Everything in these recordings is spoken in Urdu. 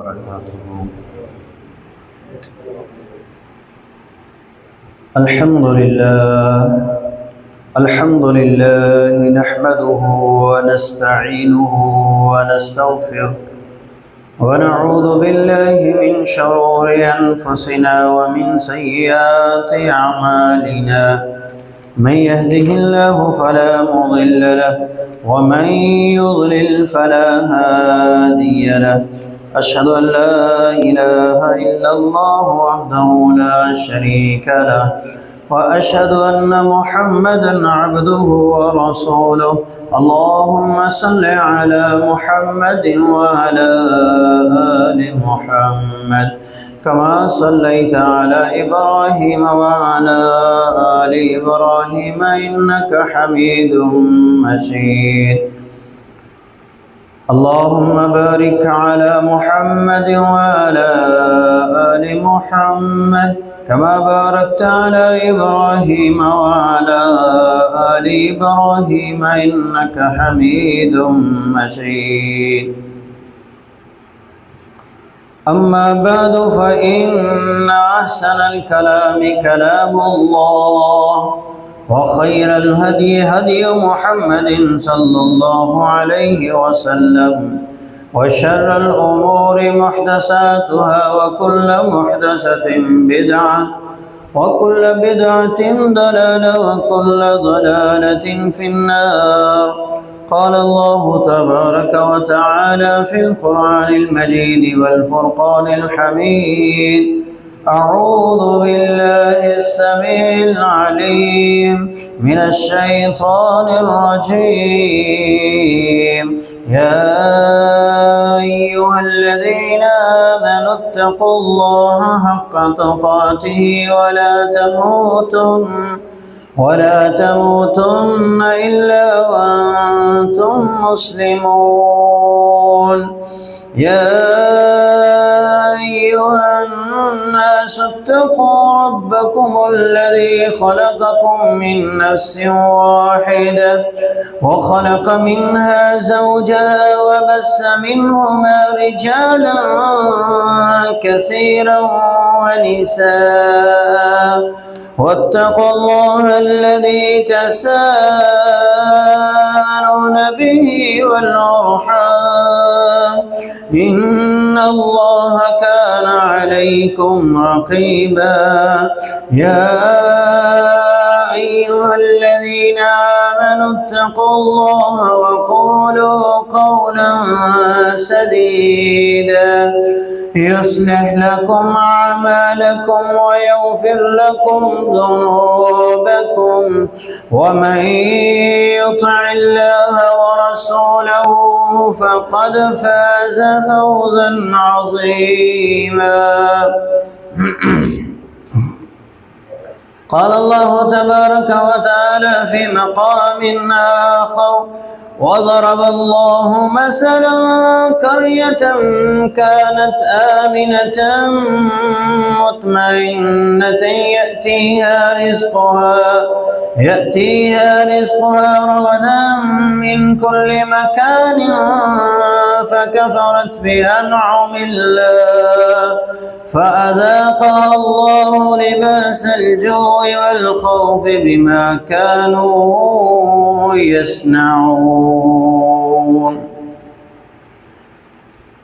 وبركاته. الحمد لله نحمده ونستعينه ونستغفره ونعوذ بالله من شرور أنفسنا ومن سيئات أعمالنا. من يهده الله فلا مضل له ومن يضلل فلا هادي له. أشهد أن لا إله إلا الله وحده لا شريك له وأشهد أن محمدا عبده ورسوله. اللهم صل على محمد وعلى آل محمد كما صليت على إبراهيم وعلى آل إبراهيم إنك حميد مجيد. اللهم بارك على محمد وعلى آل محمد كما باركت على إبراهيم وعلى آل إبراهيم إنك حميد مجيد. أما بعد فإن أحسن الكلام كلام الله وخير الهدي هدي محمد صلى الله عليه وسلم وشر الأمور محدثاتها وكل محدثة بدعة وكل بدعة ضلالة وكل ضلالة في النار. قال الله تبارك وتعالى في القرآن المجيد والفرقان الحميد: أعوذ بالله السميع العليم من الشيطان الرجيم. يا أيها الذين آمنوا اتقوا الله حق تقاته ولا تموتن إلا وأنتم مسلمون. يا أيها الناس اتقوا ربكم الذي خلقكم من نفس واحدة وخلق منها زوجها وبث منهما رجالا كثيرا ونساء واتقوا الله الذي تساءلون به والأرحام إن الله كان عليكم رقيبا. يا أيها الذين آمنوا اتقوا الله وقولوا قولا سديدا يصلح لكم أعمالكم ويغفر لكم ذنوبكم ومن يطع الله ورسوله فقد فاز فوزا عظيما. قال الله تبارك وتعالى في مقام آخر: وضرب الله مثلا قرية كانت آمنة مطمئنة يأتيها رزقها رغدا من كل مكان فكفرت بأنعم الله فأذاقها الله لباس الجوع والخوف بما كانوا يصنعون.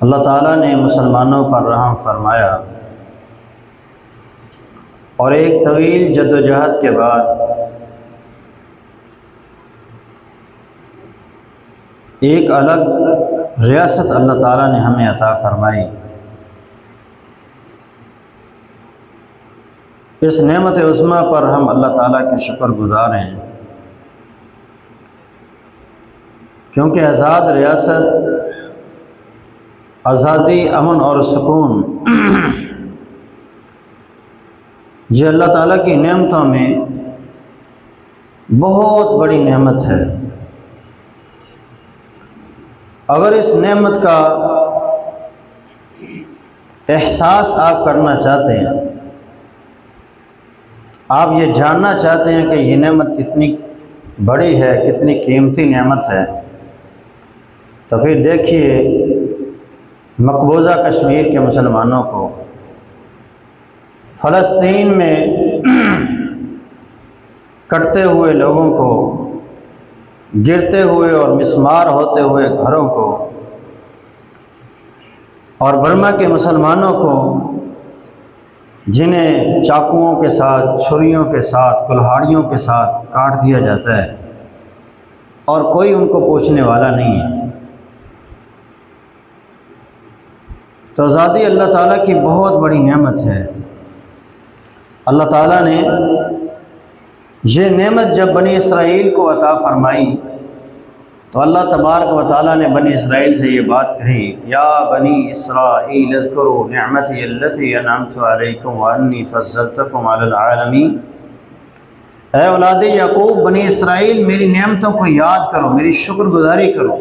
اللہ تعالیٰ نے مسلمانوں پر رحم فرمایا اور ایک طویل جدوجہد کے بعد ایک الگ ریاست اللہ تعالیٰ نے ہمیں عطا فرمائی۔ اس نعمت عظمیٰ پر ہم اللہ تعالیٰ کے شکر گزار ہیں، کیونکہ آزاد ریاست، آزادی، امن اور سکون یہ اللہ تعالیٰ کی نعمتوں میں بہت بڑی نعمت ہے۔ اگر اس نعمت کا احساس آپ کرنا چاہتے ہیں، آپ یہ جاننا چاہتے ہیں کہ یہ نعمت کتنی بڑی ہے، کتنی قیمتی نعمت ہے، تو پھر دیکھیے مقبوضہ کشمیر کے مسلمانوں کو، فلسطین میں کٹتے ہوئے لوگوں کو، گرتے ہوئے اور مسمار ہوتے ہوئے گھروں کو، اور برما کے مسلمانوں کو جنہیں چاقوؤں کے ساتھ، چھریوں کے ساتھ، کلہاڑیوں کے ساتھ کاٹ دیا جاتا ہے اور کوئی ان کو پوچھنے والا نہیں ہے۔ تو آزادی اللہ تعالیٰ کی بہت بڑی نعمت ہے۔ اللہ تعالیٰ نے یہ نعمت جب بنی اسرائیل کو عطا فرمائی تو اللہ تبارک و تعالیٰ نے بنی اسرائیل سے یہ بات کہی، یا بنی اسرائیل اذکروا نعمتی التی انعمت علیکم وانی فضلتکم علی العالمین۔ اے اولاد یعقوب، بنی اسرائیل، میری نعمتوں کو یاد کرو، میری شکر گزاری کرو۔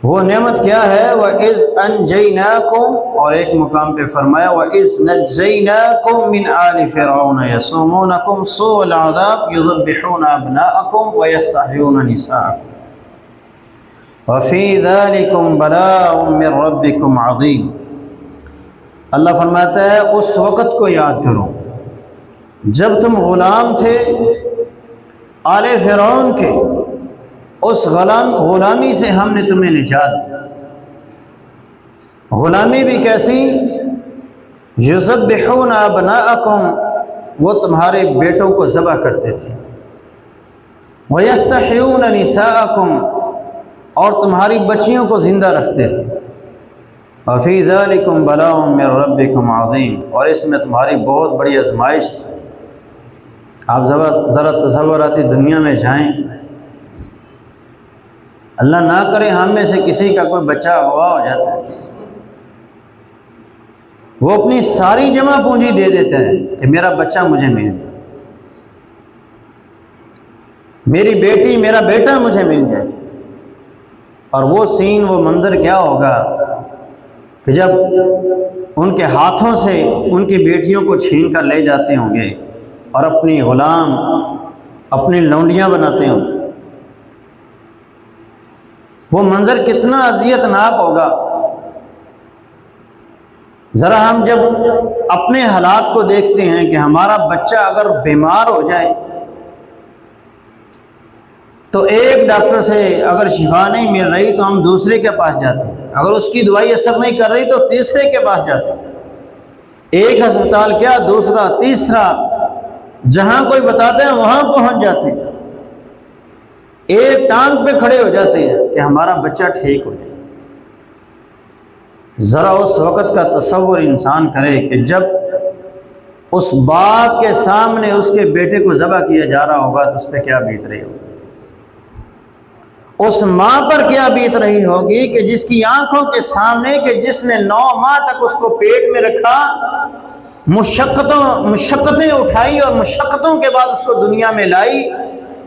وہ نعمت کیا ہے؟ وَإِذْ أَنْجَيْنَاكُمْ، اور ایک مقام پہ فرمایا وَإِذْ نَجَّيْنَاكُمْ مِنْ آلِ فِرْعَوْنَ يَسُومُونَكُمْ سُوءَ الْعَذَابِ يُذَبِّحُونَ أَبْنَاءَكُمْ وَيَسْتَحْيُونَ نِسَاءَكُمْ وَفِي ذَلِكُمْ بَلَاءٌ مِّن رَبِّكُمْ عَظِيمٌ۔ اللہ فرماتا ہے اس وقت کو یاد کرو جب تم غلام تھے آل فرعون کے، اس غلامی سے ہم نے تمہیں نجات دی۔ غلامی بھی کیسی؟ یذبحون ابناءکم، وہ تمہارے بیٹوں کو ذبح کرتے تھے، ویستحیون نساءکم، اور تمہاری بچیوں کو زندہ رکھتے تھے، وفی ذلکم بلاء من ربکم عظیم، اور اس میں تمہاری بہت بڑی آزمائش تھی۔ آپ ذرا تصوراتی دنیا میں جائیں، اللہ نہ کرے ہم میں سے کسی کا کوئی بچہ اغوا ہو جاتا ہے، وہ اپنی ساری جمع پونجی دے دیتا ہے کہ میرا بچہ مجھے مل جائے، میری بیٹی، میرا بیٹا مجھے مل جائے۔ اور وہ سین، وہ منظر کیا ہوگا کہ جب ان کے ہاتھوں سے ان کی بیٹیوں کو چھین کر لے جاتے ہوں گے اور اپنی غلام، اپنی لونڈیاں بناتے ہوں گے، وہ منظر کتنا اذیت ناک ہوگا۔ ذرا ہم جب اپنے حالات کو دیکھتے ہیں کہ ہمارا بچہ اگر بیمار ہو جائے تو ایک ڈاکٹر سے اگر شفا نہیں مل رہی تو ہم دوسرے کے پاس جاتے ہیں، اگر اس کی دوائی اثر نہیں کر رہی تو تیسرے کے پاس جاتے ہیں، ایک ہسپتال کیا، دوسرا، تیسرا، جہاں کوئی بتاتے ہیں وہاں پہنچ جاتے ہیں، ایک ٹانگ پہ کھڑے ہو جاتے ہیں کہ ہمارا بچہ ٹھیک ہو جائے۔ ذرا اس وقت کا تصور انسان کرے کہ جب اس باپ کے سامنے اس کے بیٹے کو ذبح کیا جا رہا ہوگا تو اس پہ کیا بیت رہی ہوگی، اس ماں پر کیا بیت رہی ہوگی کہ جس کی آنکھوں کے سامنے، کہ جس نے 9 ماہ تک اس کو پیٹ میں رکھا، مشقتیں اٹھائی اور مشقتوں کے بعد اس کو دنیا میں لائی،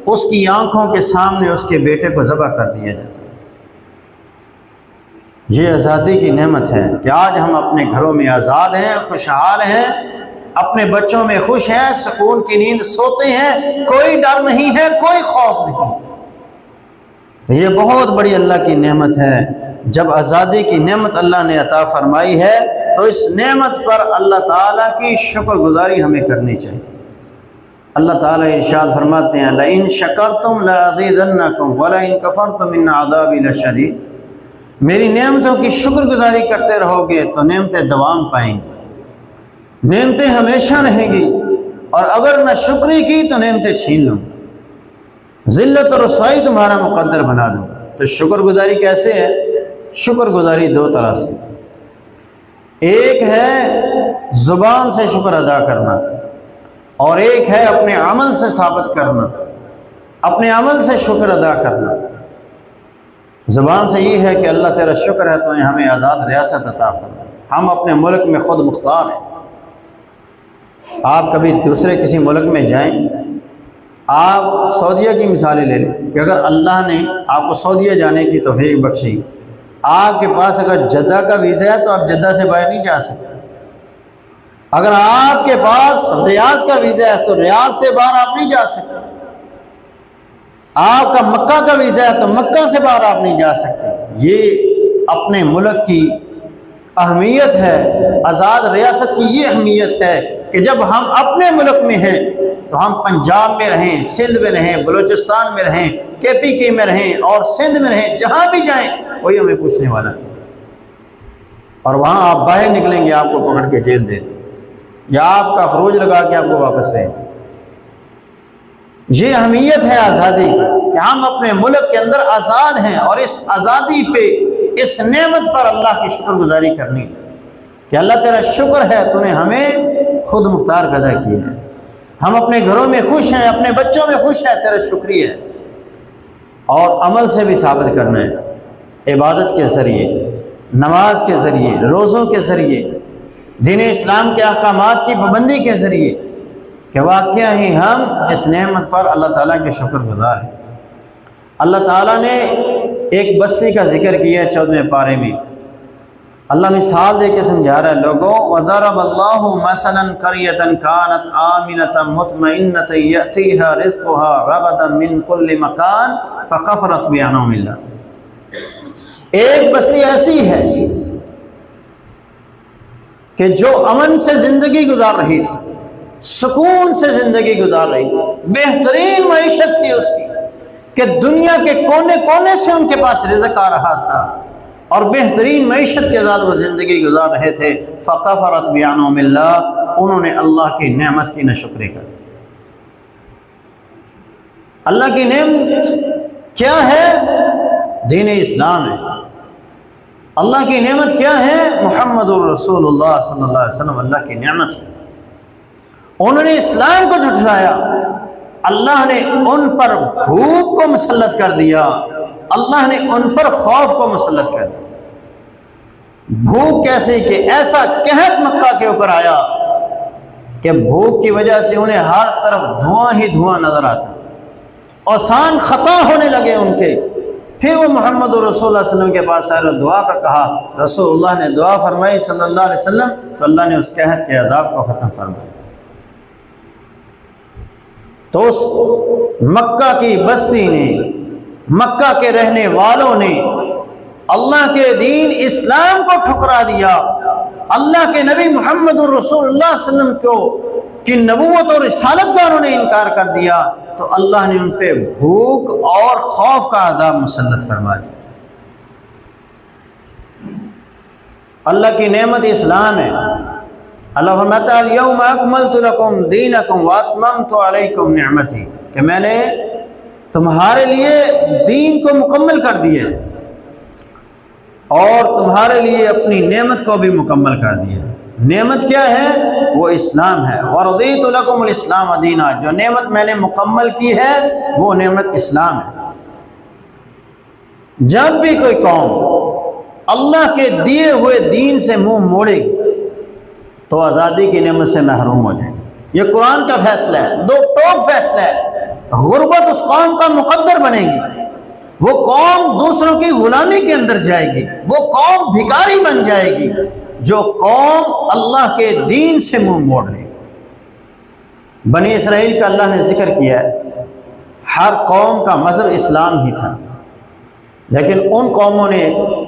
اس کی آنکھوں کے سامنے اس کے بیٹے کو ذبح کر دیا جاتا ہے۔ یہ آزادی کی نعمت ہے کہ آج ہم اپنے گھروں میں آزاد ہیں، خوشحال ہیں، اپنے بچوں میں خوش ہیں، سکون کی نیند سوتے ہیں، کوئی ڈر نہیں ہے، کوئی خوف نہیں۔ یہ بہت بڑی اللہ کی نعمت ہے۔ جب آزادی کی نعمت اللہ نے عطا فرمائی ہے تو اس نعمت پر اللہ تعالیٰ کی شکر گزاری ہمیں کرنی چاہیے۔ اللہ تعالیٰ ارشاد فرماتے ہیں لَإِن شَكَرْتُمْ لَأَزِيدَنَّكُمْ وَلَإِن كَفَرْتُمْ إِنَّ عَذَابِي لَشَدِيدٌ۔ میری نعمتوں کی شکر گزاری کرتے رہو گے تو نعمتیں دوام پائیں گی، نعمتیں ہمیشہ رہیں گی، اور اگر نہ شکری کی تو نعمتیں چھین لوں گا، ذلت اور رسوائی تمہارا مقدر بنا دوں گا۔ تو شکر گزاری کیسے ہے؟ شکر گزاری دو طرح سے، ایک ہے زبان سے شکر ادا کرنا، اور ایک ہے اپنے عمل سے ثابت کرنا، اپنے عمل سے شکر ادا کرنا۔ زبان سے یہ ہے کہ اللہ تیرا شکر ہے تو نے ہمیں آزاد ریاست عطا فرمائی، ہم اپنے ملک میں خود مختار ہیں۔ آپ کبھی دوسرے کسی ملک میں جائیں، آپ سعودیہ کی مثالیں لے لیں کہ اگر اللہ نے آپ کو سعودیہ جانے کی توفیق بخشی، آپ کے پاس اگر جدہ کا ویزا ہے تو آپ جدہ سے باہر نہیں جا سکتے، اگر آپ کے پاس ریاض کا ویزا ہے تو ریاض سے باہر آپ نہیں جا سکتے، آپ کا مکہ کا ویزا ہے تو مکہ سے باہر آپ نہیں جا سکتے۔ یہ اپنے ملک کی اہمیت ہے، آزاد ریاست کی یہ اہمیت ہے کہ جب ہم اپنے ملک میں ہیں تو ہم پنجاب میں رہیں، سندھ میں رہیں، بلوچستان میں رہیں، KPK میں رہیں اور سندھ میں رہیں، جہاں بھی جائیں کوئی ہمیں پوچھنے والا نہیں، اور وہاں آپ باہر نکلیں گے آپ کو پکڑ کے جیل دے دیں یا آپ کا خروج لگا کے آپ کو واپس دیں۔ یہ اہمیت ہے آزادی کی کہ ہم اپنے ملک کے اندر آزاد ہیں، اور اس آزادی پہ، اس نعمت پر اللہ کی شکر گزاری کرنی کہ اللہ تیرا شکر ہے تو نے ہمیں خود مختار پیدا کیا ہے، ہم اپنے گھروں میں خوش ہیں، اپنے بچوں میں خوش ہیں، تیرا شکریہ ہے۔ اور عمل سے بھی ثابت کرنا ہے، عبادت کے ذریعے، نماز کے ذریعے، روزوں کے ذریعے، دین اسلام کے احکامات کی پابندی کے ذریعے، کہ واقعہ ہی ہم اس نعمت پر اللہ تعالیٰ کے شکر گزار ہیں۔ اللہ تعالیٰ نے ایک بستی کا ذکر کیا ہے 14ویں پارے میں، اللہ مثال دے کے سمجھا رہا ہے لوگوں، وَضَرَبَ اللَّهُ مَثَلًا قَرْيَةً كَانَتْ آمِنَةً مُطْمَئِنَّةً يَأْتِيهَا رِزْقُهَا رَغَدًا مِّن كُلِّ مَكَانٍ فَكَفَرَتْ بِأَنْعُمِ اللَّهِ۔ ایک بستی ایسی ہے کہ جو امن سے زندگی گزار رہی تھی، سکون سے زندگی گزار رہی تھی، بہترین معیشت تھی اس کی کہ دنیا کے کونے کونے سے ان کے پاس رزق آ رہا تھا، اور بہترین معیشت کے ساتھ وہ زندگی گزار رہے تھے۔ فَكَفَرَتْ بِأَنْعُمِ اللَّهِ، انہوں نے اللہ کی نعمت کی ناشکری کر۔ اللہ کی نعمت کیا ہے؟ دین اسلام ہے۔ اللہ کی نعمت کیا ہے؟ محمد الرسول اللہ صلی اللہ علیہ وسلم اللہ کی نعمت ہے۔ انہوں نے اسلام کو جھٹلایا، اللہ نے ان پر بھوک کو مسلط کر دیا، اللہ نے ان پر خوف کو مسلط کر دیا۔ بھوک کیسے کہ ایسا قحط مکہ کے اوپر آیا کہ بھوک کی وجہ سے انہیں ہر طرف دھواں ہی دھواں نظر آتا، اوثان خطا ہونے لگے ان کے۔ پھر وہ محمد رسول اللہ صلی اللہ علیہ وسلم کے پاس آئے اور دعا کا کہا، رسول اللہ نے دعا فرمائی صلی اللہ علیہ وسلم، تو اللہ نے اس قحط کے عذاب کو ختم فرمایا۔ تو اس مکہ کی بستی نے، مکہ کے رہنے والوں نے اللہ کے دین اسلام کو ٹھکرا دیا، اللہ کے نبی محمد الرسول اللہ صلی اللہ علیہ وسلم کی نبوت اور رسالت کا انہوں نے انکار کر دیا، تو اللہ نے ان پہ بھوک اور خوف کا عذاب مسلط فرما دیا۔ اللہ کی نعمت اسلام ہے۔ اللہ فرماتا ہے الیوم اکملت لکم دینکم واتممت علیکم نعمتی، کہ میں نے تمہارے لیے دین کو مکمل کر دیا اور تمہارے لیے اپنی نعمت کو بھی مکمل کر دیا۔ نعمت کیا ہے؟ وہ اسلام ہے۔ ورضیت لکم الاسلام دینا، جو نعمت میں نے مکمل کی ہے وہ نعمت اسلام ہے۔ جب بھی کوئی قوم اللہ کے دیے ہوئے دین سے منہ موڑے گی تو آزادی کی نعمت سے محروم ہو جائے گی۔ یہ قرآن کا فیصلہ ہے، دو ٹوک فیصلہ ہے۔ غربت اس قوم کا مقدر بنے گی، وہ قوم دوسروں کی غلامی کے اندر جائے گی، وہ قوم بھکاری بن جائے گی جو قوم اللہ کے دین سے منہ موڑ لے۔ بنی اسرائیل کا اللہ نے ذکر کیا ہے، ہر قوم کا مذہب اسلام ہی تھا، لیکن ان قوموں نے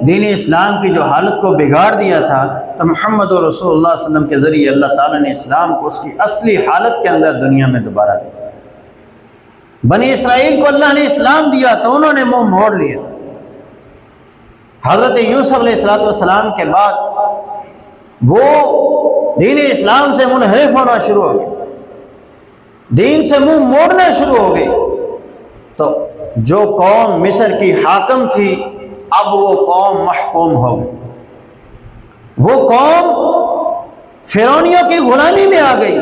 دین اسلام کی جو حالت کو بگاڑ دیا تھا، تو محمد رسول اللہ صلی اللہ علیہ وسلم کے ذریعے اللہ تعالیٰ نے اسلام کو اس کی اصلی حالت کے اندر دنیا میں دوبارہ دیا۔ بنی اسرائیل کو اللہ نے اسلام دیا تو انہوں نے منہ موڑ لیا، حضرت یوسف علیہ السلام کے بعد وہ دین اسلام سے منحرف ہونا شروع ہو گئے، دین سے منہ موڑنا شروع ہو گئے، تو جو قوم مصر کی حاکم تھی اب وہ قوم محکوم ہو گئی، وہ قوم فرعونیوں کی غلامی میں آ گئی،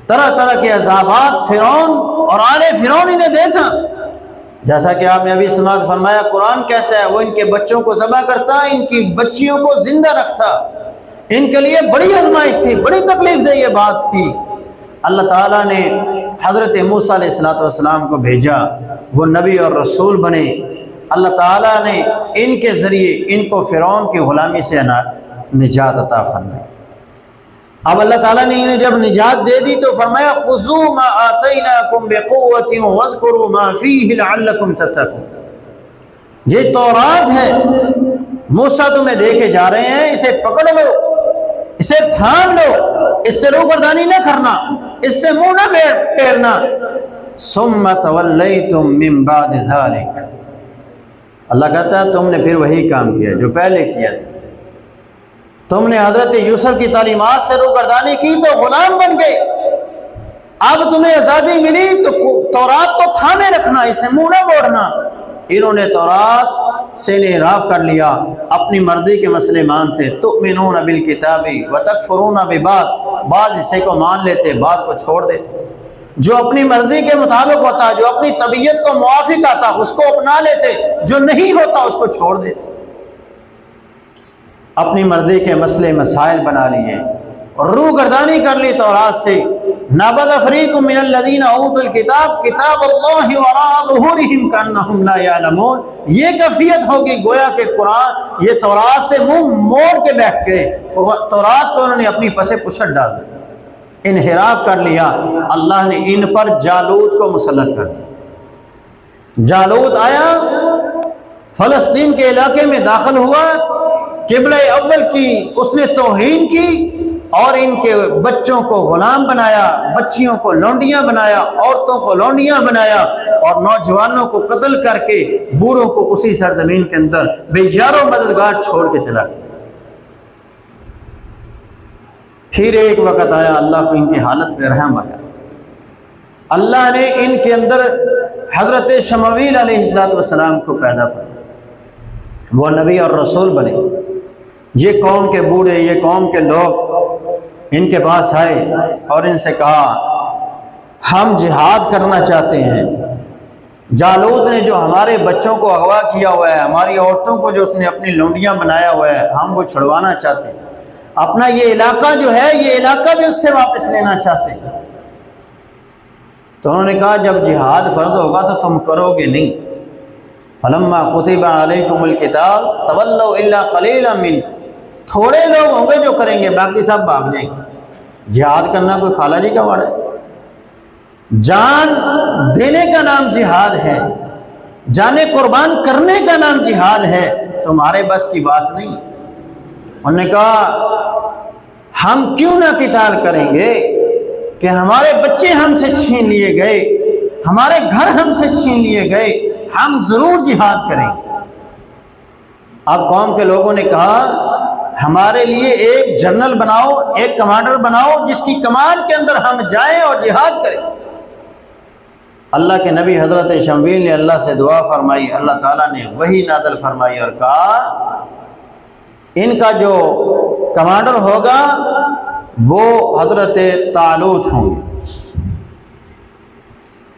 طرح طرح کے عذابات فرعون اور آل فرعون انہیں دیتا، جیسا کہ آپ نے ابھی سماعت فرمایا، قرآن کہتا ہے وہ ان کے بچوں کو ذبح کرتا، ان کی بچیوں کو زندہ رکھتا، ان کے لیے بڑی آزمائش تھی، بڑی تکلیف دہ یہ بات تھی۔ اللہ تعالیٰ نے حضرت موسیٰ علیہ السلام کو بھیجا، وہ نبی اور رسول بنے، اللہ تعالیٰ نے ان کے ذریعے ان کو فرعون کی غلامی سے نجات عطا فرمائی۔ اب اللہ تعالیٰ نے انہیں جب نجات دے دی تو فرمایا خذوا ما آتیناکم بقوۃ واذکروا ما فیہ لعلکم تتقون، یہ تورات ہے، موسیٰ تمہیں دے کے جا رہے ہیں، اسے پکڑ لو، اسے تھام لو، اس سے روگردانی نہ کرنا، اس سے منہ نہ پھیرنا۔ ثم تولیتم من بعد ذلک، اللہ کہتا ہے تم نے پھر وہی کام کیا جو پہلے کیا تھا، تم نے حضرت یوسف کی تعلیمات سے روگردانی کی تو غلام بن گئے، اب تمہیں آزادی ملی تو تورات کو تھامے رکھنا، اسے منہ نہ موڑنا۔ انہوں نے تورات سے انحراف کر لیا، اپنی مرضی کے مسئلے مانتے، تؤمنون بالکتاب وتکفرون ببعض، بعض حصے کو مان لیتے بعض کو چھوڑ دیتے، جو اپنی مرضی کے مطابق ہوتا، جو اپنی طبیعت کو موافق آتا اس کو اپنا لیتے، جو نہیں ہوتا اس کو چھوڑ دیتے، اپنی مرضی کے مسئلے مسائل بنا لیے اور روگردانی کر لی تورات سے۔ نبذ فریق من الذین اوتوا الکتاب کتاب اللہ وراء ظہورہم کأنہم لا یعلمون، یہ کیفیت ہوگی گویا کہ قرآن یہ تورات سے منہ موڑ کے بیٹھ گئے، تورات کو انہوں نے اپنی پس پشت ڈال دی، انحراف کر لیا۔ اللہ نے ان پر جالوت کو مسلط کر دیا۔ جالوت آیا، فلسطین کے علاقے میں داخل ہوا، قبلہ اول کی اس نے توہین کی اور ان کے بچوں کو غلام بنایا، بچیوں کو لونڈیاں بنایا، عورتوں کو لونڈیاں بنایا اور نوجوانوں کو قتل کر کے بوڑھوں کو اسی سرزمین کے اندر بے یار و مددگار چھوڑ کے چلا گیا۔ پھر ایک وقت آیا اللہ کو ان کی حالت پہ رحم آیا، اللہ نے ان کے اندر حضرت شمویل علیہ السلام کو پیدا فرمایا، وہ نبی اور رسول بنے۔ یہ قوم کے بوڑھے، یہ قوم کے لوگ ان کے پاس آئے اور ان سے کہا ہم جہاد کرنا چاہتے ہیں، جالوت نے جو ہمارے بچوں کو اغوا کیا ہوا ہے، ہماری عورتوں کو جو اس نے اپنی لونڈیاں بنایا ہوا ہے، ہم وہ چھڑوانا چاہتے ہیں، اپنا یہ علاقہ جو ہے یہ علاقہ بھی اس سے واپس لینا چاہتے ہیں۔ تو انہوں نے کہا جب جہاد فرض ہوگا تو تم کرو گے نہیں۔ فلما کتب علیکم القتال تولوا الا قلیلا منکم، تھوڑے لوگ ہوں گے جو کریں گے، باقی سب بھاگ جائیں گے۔ جہاد کرنا کوئی خالہ جی کا واڑا ہے؟ جان دینے کا نام جہاد ہے، جانیں قربان کرنے کا نام جہاد ہے، تمہارے بس کی بات نہیں۔ انہوں نے کہا ہم کیوں نہ قتال کریں گے کہ ہمارے بچے ہم سے چھین لیے گئے، ہمارے گھر ہم سے چھین لیے گئے، ہم ضرور جہاد کریں گے۔ اب قوم کے لوگوں نے کہا ہمارے لیے ایک جنرل بناؤ، ایک کمانڈر بناؤ جس کی کمان کے اندر ہم جائیں اور جہاد کریں۔ اللہ کے نبی حضرت شمویل نے اللہ سے دعا فرمائی، اللہ تعالیٰ نے وحی نازل فرمائی اور کہا ان کا جو کمانڈر ہوگا وہ حضرت طالوت ہوں گے۔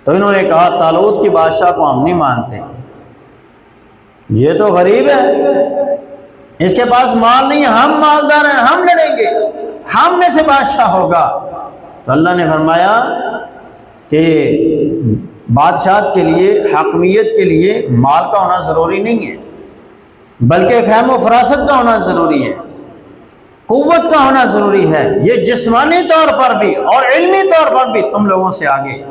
تو انہوں نے کہا طالوت کی بادشاہ کو ہم نہیں مانتے، یہ تو غریب ہے، اس کے پاس مال نہیں ہے، ہم مالدار ہیں، ہم لڑیں گے، ہم میں سے بادشاہ ہوگا۔ تو اللہ نے فرمایا کہ بادشاہت کے لیے، حاکمیت کے لیے مال کا ہونا ضروری نہیں ہے، بلکہ فہم و فراست کا ہونا ضروری ہے، قوت کا ہونا ضروری ہے، یہ جسمانی طور پر بھی اور علمی طور پر بھی تم لوگوں سے آگے۔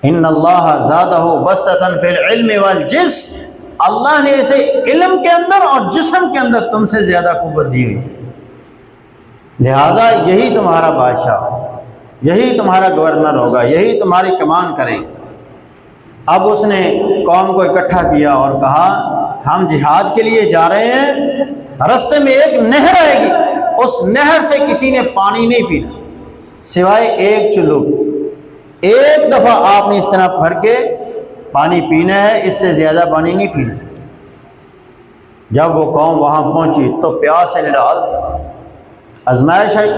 ان اللہ زادہ بسطۃ فی العلم والجسم، اللہ نے اسے علم کے اندر اور جسم کے اندر تم سے زیادہ قوت دی ہوئی، لہذا یہی تمہارا بادشاہ، یہی تمہارا گورنر ہوگا، یہی تمہاری کمان کرے۔ اب اس نے قوم کو اکٹھا کیا اور کہا ہم جہاد کے لیے جا رہے ہیں، رستے میں ایک نہر آئے گی، اس نہر سے کسی نے پانی نہیں پینا سوائے ایک چلو کی۔ ایک دفعہ آپ نے اس طرح بھر کے پانی پینا ہے، اس سے زیادہ پانی نہیں پینا۔ جب وہ قوم وہاں پہنچی تو پیاس سے نڈال آزمائش آئی،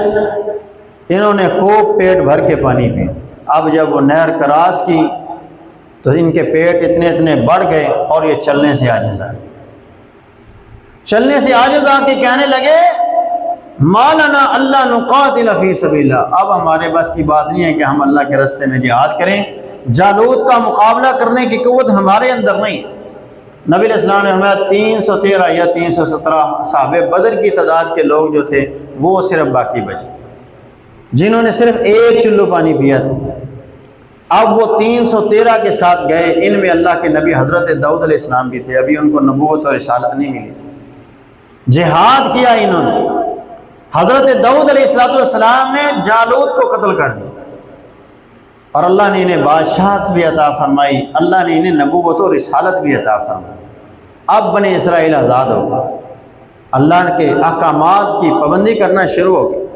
انہوں نے خوب پیٹ بھر کے پانی پی۔ اب جب وہ نہر کراس کی تو ان کے پیٹ اتنے اتنے بڑھ گئے اور یہ چلنے سے عاجز آئے، چلنے سے عاجز آ کے کہنے لگے ما لنا اللہ نقاتل فی سبیل اللہ، اب ہمارے بس کی بات نہیں ہے کہ ہم اللہ کے راستے میں جہاد کریں، جالوت کا مقابلہ کرنے کی قوت ہمارے اندر نہیں۔ نبی علیہ السلام نے فرمایا 313 یا 317 صحابہ بدر کی تعداد کے لوگ جو تھے وہ صرف باقی بچے، جنہوں نے صرف ایک چلو پانی پیا تھا۔ اب وہ 313 کے ساتھ گئے، ان میں اللہ کے نبی حضرت داؤد علیہ السلام بھی تھے، ابھی ان کو نبوت اور رسالت نہیں ملی تھی۔ جہاد کیا انہوں نے، حضرت داؤد علیہ السلام نے جالوت کو قتل کر دیا، اور اللہ نے انہیں بادشاہت بھی عطا فرمائی، اللہ نے انہیں نبوت و رسالت بھی عطا فرمائی۔ اب بنی اسرائیل آزاد ہو گئے، اللہ کے احکامات کی پابندی کرنا شروع ہو گئی۔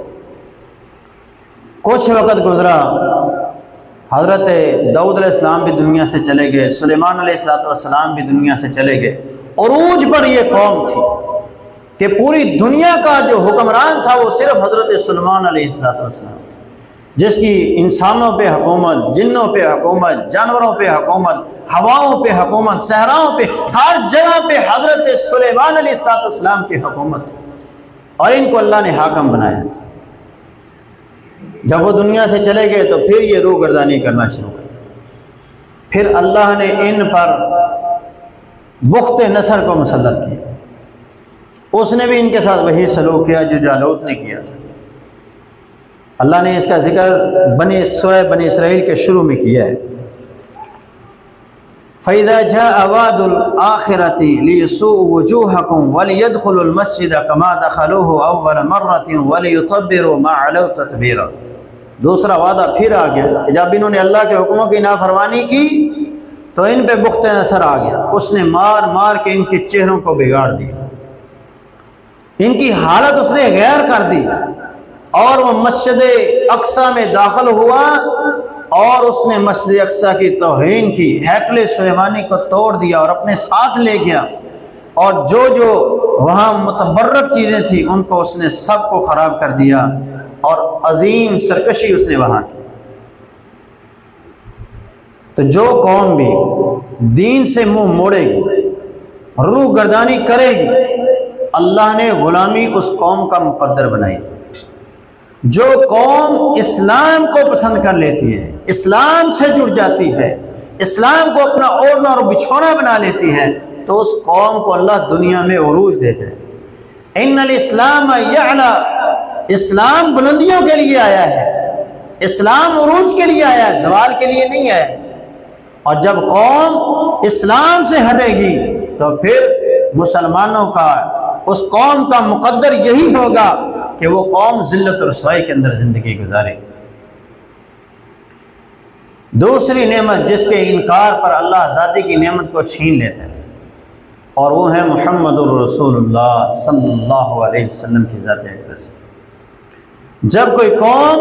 کچھ وقت گزرا، حضرت داؤد علیہ السلام بھی دنیا سے چلے گئے، سلیمان علیہ السلام بھی دنیا سے چلے گئے۔ عروج پر یہ قوم تھی کہ پوری دنیا کا جو حکمران تھا وہ صرف حضرت سلیمان علیہ السلام تھا، جس کی انسانوں پہ حکومت، جنوں پہ حکومت، جانوروں پہ حکومت، ہواؤں پہ حکومت، صحراؤں پہ، ہر جگہ پہ حضرت سلیمان علیہ السلام کی حکومت، اور ان کو اللہ نے حاکم بنایا۔ جب وہ دنیا سے چلے گئے تو پھر یہ روح گردانی کرنا شروع کی، پھر اللہ نے ان پر بخت نصر کو مسلط کیا، اس نے بھی ان کے ساتھ وہی سلوک کیا جو جالوت نے کیا تھا۔ اللہ نے اس کا ذکر سورہ بنی اسرائیل کے شروع میں کیا ہے۔ فَإِذَا جَاءَ وَعْدُ الْآخِرَةِ لِيَسُوءُ وُجُوهَكُمْ وَلِيَدْخُلُوا الْمَسْجِدَ كَمَا دَخَلُوهُ أَوَّلَ مَرَّةٍ وَلِيُتَبِّرُوا مَا عَلَوْا تَتْبِيرًا۔ دوسرا وعدہ پھر آ گیا کہ جب انہوں نے اللہ کے حکموں کی نافرمانی کی تو ان پہ بخت نصر آ گیا، اس نے مار مار کے ان کے چہروں کو بگاڑ دیا، ان کی حالت اس نے غیر کر دی، اور وہ مسجد اقصی میں داخل ہوا اور اس نے مسجد اقصی کی توہین کی، ہیکل سلیمانی کو توڑ دیا اور اپنے ساتھ لے گیا، اور جو جو وہاں متبرک چیزیں تھیں ان کو اس نے سب کو خراب کر دیا، اور عظیم سرکشی اس نے وہاں کی۔ تو جو قوم بھی دین سے منہ موڑے گی، روح گردانی کرے گی، اللہ نے غلامی اس قوم کا مقدر بنائی۔ جو قوم اسلام کو پسند کر لیتی ہے، اسلام سے جڑ جاتی ہے، اسلام کو اپنا اوڑھنا اور بچھونا بنا لیتی ہے، تو اس قوم کو اللہ دنیا میں عروج دیتے ہیں۔ ان الاسلام یعلی، اسلام بلندیوں کے لیے آیا ہے، اسلام عروج کے لیے آیا ہے، زوال کے لیے نہیں ہے۔ اور جب قوم اسلام سے ہٹے گی تو پھر مسلمانوں کا، اس قوم کا مقدر یہی ہوگا کہ وہ قوم ذلت و رسوائی کے اندر زندگی گزارے۔ دوسری نعمت جس کے انکار پر اللہ آزادی کی نعمت کو چھین لیتا ہے، اور وہ ہے محمد الرسول اللہ صلی اللہ علیہ وسلم کی ذات اقدس۔ جب کوئی قوم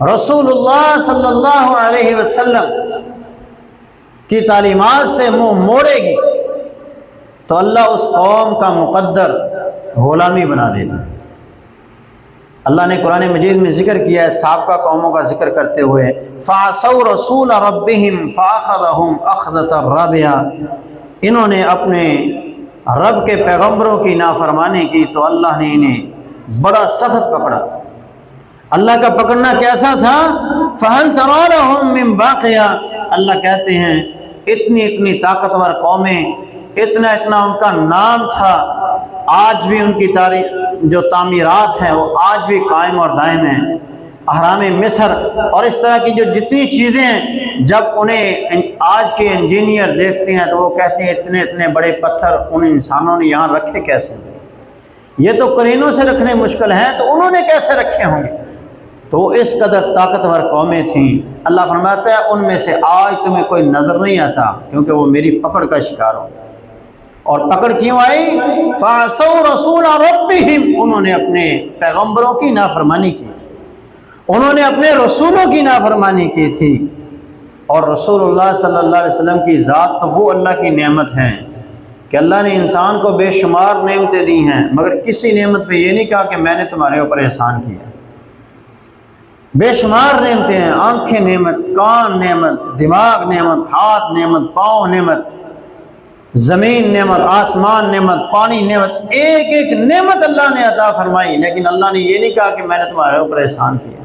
رسول اللہ صلی اللہ علیہ وسلم کی تعلیمات سے منہ موڑے گی تو اللہ اس قوم کا مقدر غلامی بنا دیتا ہے۔ اللہ نے قرآن مجید میں ذکر کیا ہے سابقہ قوموں کا ذکر کرتے ہوئے، فَعَصَوْا رَسُولَ رَبِّهِمْ فَأَخَذَهُمْ أَخْذَةً رَابِيَةً، انہوں نے اپنے رب کے پیغمبروں کی نافرمانی کی تو اللہ نے انہیں بڑا سخت پکڑا۔ اللہ کا پکڑنا کیسا تھا؟ فَهَلْ تَرَىٰ لَهُم مِّن بَاقِيَةٍ، اللہ کہتے ہیں اتنی اتنی طاقتور قومیں، اتنا اتنا ان کا نام تھا، آج بھی ان کی تاریخ جو تعمیرات ہیں وہ آج بھی قائم اور دائم ہیں۔ اہرام مصر اور اس طرح کی جو جتنی چیزیں ہیں، جب انہیں آج کے انجینئر دیکھتے ہیں تو وہ کہتے ہیں اتنے اتنے بڑے پتھر ان انسانوں نے یہاں رکھے کیسے ہیں؟ یہ تو کرینوں سے رکھنے مشکل ہیں، تو انہوں نے کیسے رکھے ہوں گے؟ تو اس قدر طاقتور قومیں تھیں۔ اللہ فرماتا ہے ان میں سے آج تمہیں کوئی نظر نہیں آتا، کیونکہ وہ میری پکڑ کا شکار ہو۔ اور پکڑ کیوں آئی؟ فَعَصَوْا رَسُولَ رَبِّهِمْ، انہوں نے اپنے پیغمبروں کی نافرمانی کی، انہوں نے اپنے رسولوں کی نافرمانی کی تھی۔ اور رسول اللہ صلی اللہ علیہ وسلم کی ذات تو وہ اللہ کی نعمت ہے کہ اللہ نے انسان کو بے شمار نعمتیں دی ہیں، مگر کسی نعمت پہ یہ نہیں کہا کہ میں نے تمہارے اوپر احسان کیا۔ بے شمار نعمتیں ہیں، آنکھیں نعمت، کان نعمت، دماغ نعمت، ہاتھ نعمت، پاؤں نعمت، زمین نعمت، آسمان نعمت، پانی نعمت، ایک ایک نعمت اللہ نے عطا فرمائی، لیکن اللہ نے یہ نہیں کہا کہ میں نے تمہارے اوپر احسان کیا۔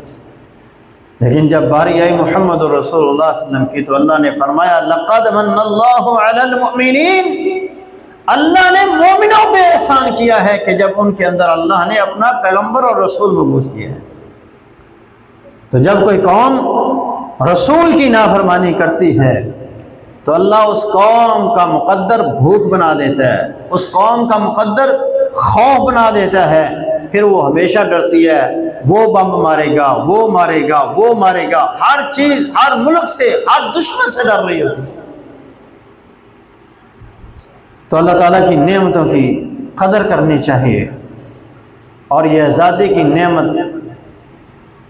لیکن جب باری آئی محمد رسول اللہ صلی اللہ علیہ وسلم کی تو اللہ نے فرمایا لَقَدْ مَنَّ اللَّهُ عَلَى الْمُؤْمِنِينَ، اللہ نے مومنوں پہ احسان کیا ہے کہ جب ان کے اندر اللہ نے اپنا پیغمبر اور رسول مبعوث کیا ہے۔ تو جب کوئی قوم رسول کی نافرمانی کرتی ہے تو اللہ اس قوم کا مقدر بھوک بنا دیتا ہے، اس قوم کا مقدر خوف بنا دیتا ہے، پھر وہ ہمیشہ ڈرتی ہے، وہ بم مارے گا، وہ مارے گا، وہ مارے گا، ہر چیز، ہر ملک سے، ہر دشمن سے ڈر رہی ہوتی ہے۔ تو اللہ تعالیٰ کی نعمتوں کی قدر کرنی چاہیے، اور یہ آزادی کی نعمت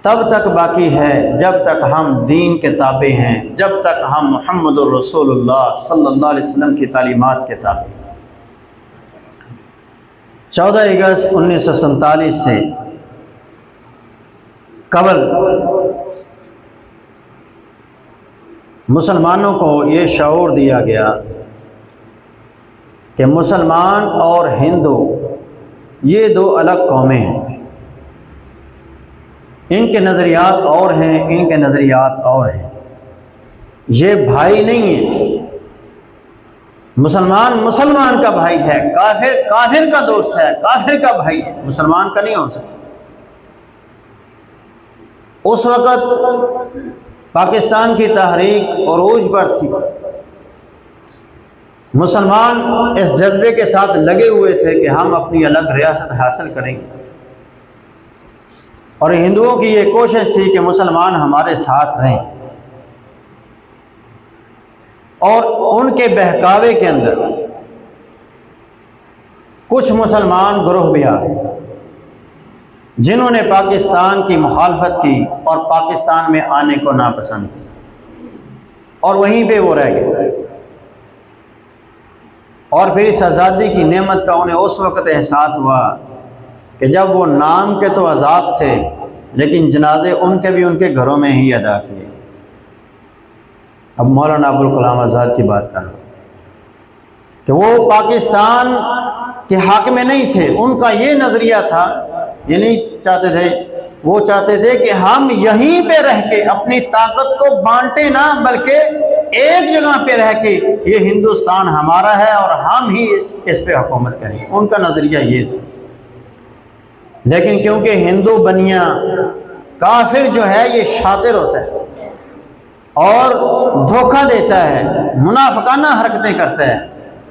تب تک باقی ہے جب تک ہم دین کے تابع ہیں، جب تک ہم محمد الرسول اللہ صلی اللہ علیہ وسلم کی تعلیمات کے تابع۔ 14 اگست 1947 سے قبل مسلمانوں کو یہ شعور دیا گیا کہ مسلمان اور ہندو یہ دو الگ قومیں ہیں، ان کے نظریات اور ہیں، ان کے نظریات اور ہیں، یہ بھائی نہیں ہیں۔ مسلمان مسلمان کا بھائی ہے، کافر کافر کا دوست ہے، کافر کا بھائی ہے، مسلمان کا نہیں ہو سکتا۔ اس وقت پاکستان کی تحریک عروج پر تھی، مسلمان اس جذبے کے ساتھ لگے ہوئے تھے کہ ہم اپنی الگ ریاست حاصل کریں گے، اور ہندوؤں کی یہ کوشش تھی کہ مسلمان ہمارے ساتھ رہیں، اور ان کے بہکاوے کے اندر کچھ مسلمان گروہ بھی آ گئے جنہوں نے پاکستان کی مخالفت کی اور پاکستان میں آنے کو ناپسند کیا، اور وہیں پہ وہ رہ گئے۔ اور پھر اس آزادی کی نعمت کا انہیں اس وقت احساس ہوا کہ جب وہ نام کے تو آزاد تھے لیکن جنازے ان کے بھی ان کے گھروں میں ہی ادا کیے۔ اب مولانا ابوالکلام آزاد کی بات کر رہا ہوں کہ وہ پاکستان کے حق میں نہیں تھے، ان کا یہ نظریہ تھا، یہ نہیں چاہتے تھے، وہ چاہتے تھے کہ ہم یہیں پہ رہ کے اپنی طاقت کو بانٹے نہ، بلکہ ایک جگہ پہ رہ کے یہ ہندوستان ہمارا ہے اور ہم ہی اس پہ حکومت کریں، ان کا نظریہ یہ تھا۔ لیکن کیونکہ ہندو بنیاں کافر جو ہے یہ شاطر ہوتا ہے اور دھوکہ دیتا ہے، منافقانہ حرکتیں کرتا ہے،